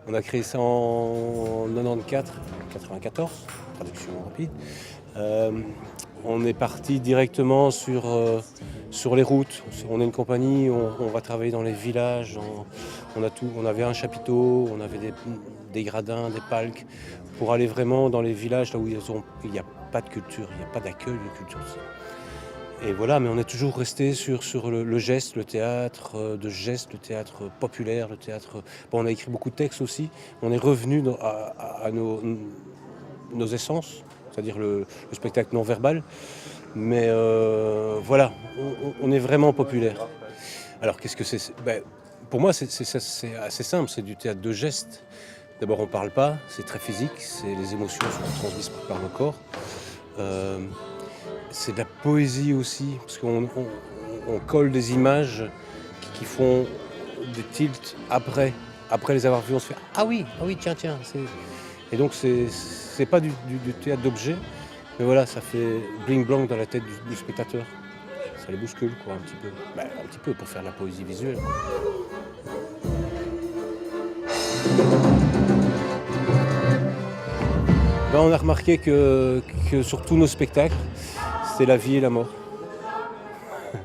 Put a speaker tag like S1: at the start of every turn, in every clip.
S1: On a créé ça en 94, traduction rapide. Euh, on est parti directement sur les routes. On est une compagnie, on va travailler dans les villages. On avait un chapiteau, on avait des gradins, des palques, pour aller vraiment dans les villages là où il n'y a pas de culture, il n'y a pas d'accueil de culture. Et voilà, mais on est toujours resté sur le geste, le théâtre de geste, le théâtre populaire, le théâtre. Bon, on a écrit beaucoup de textes aussi. On est revenu à nos essences, c'est-à-dire le spectacle non verbal. Mais voilà, on est vraiment populaire. Alors qu'est-ce que c'est? Pour moi, c'est assez simple, c'est du théâtre de geste. D'abord, on ne parle pas, c'est très physique, les émotions sont transmises par le corps. Euh, c'est de la poésie aussi, parce qu'on colle des images qui font des tilts après les avoir vues, on se fait ah oui, tiens. Et donc c'est pas du théâtre d'objet, mais voilà, ça fait bling blanc dans la tête du spectateur. Ça les bouscule quoi, un petit peu. Un petit peu pour faire de la poésie visuelle. On a remarqué que sur tous nos spectacles, c'est la vie et la mort.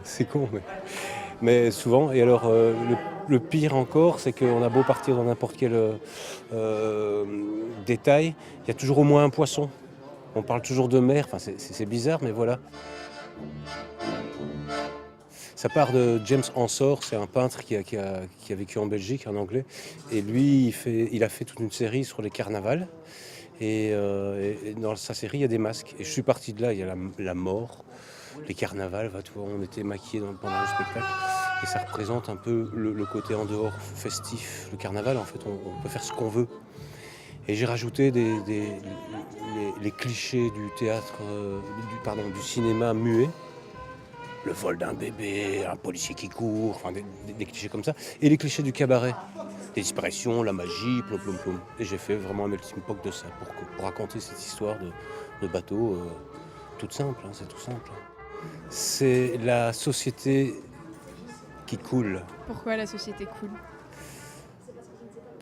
S1: C'est con, mais souvent. Et alors, le pire encore, c'est qu'on a beau partir dans n'importe quel détail, il y a toujours au moins un poisson. On parle toujours de mer, enfin, c'est bizarre, mais voilà. Ça part de James Ensor, c'est un peintre qui a vécu en Belgique, un anglais. Et lui, il a fait toute une série sur les carnavals. Et dans sa série, il y a des masques. Et je suis parti de là, il y a la mort, les carnavals, on était maquillés pendant le spectacle. Et ça représente un peu le côté en dehors festif. Le carnaval, en fait, on peut faire ce qu'on veut. Et j'ai rajouté les clichés du théâtre, du cinéma muet. Le vol d'un bébé, un policier qui court, enfin des clichés comme ça. Et les clichés du cabaret. Des disparitions, la magie, plom. Et j'ai fait vraiment un melting pot de ça pour raconter cette histoire de bateau toute simple, hein, c'est tout simple. C'est la société qui coule.
S2: Pourquoi la société coule?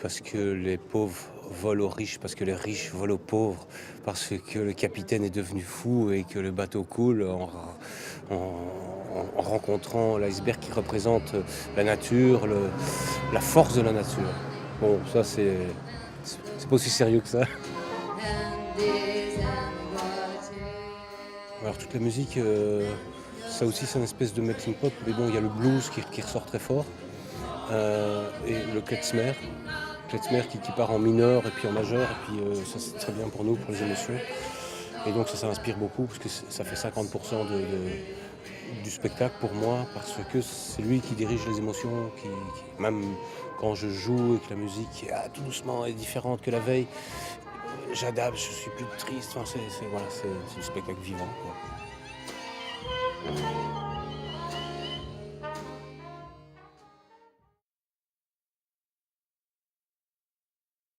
S1: Parce que les pauvres volent aux riches, parce que les riches volent aux pauvres, parce que le capitaine est devenu fou et que le bateau coule en rencontrant l'iceberg qui représente la nature, la force de la nature. Bon, ça c'est pas aussi sérieux que ça. Alors toute la musique, ça aussi c'est une espèce de melting pot, mais bon, il y a le blues qui ressort très fort, et le klezmer qui part en mineur et puis en majeur, et puis ça c'est très bien pour nous, pour les émotions. Et donc ça inspire beaucoup, parce que ça fait 50% du spectacle pour moi, parce que c'est lui qui dirige les émotions, même quand je joue et que la musique tout doucement est différente que la veille, j'adapte, je suis plus triste, c'est du spectacle vivant, quoi.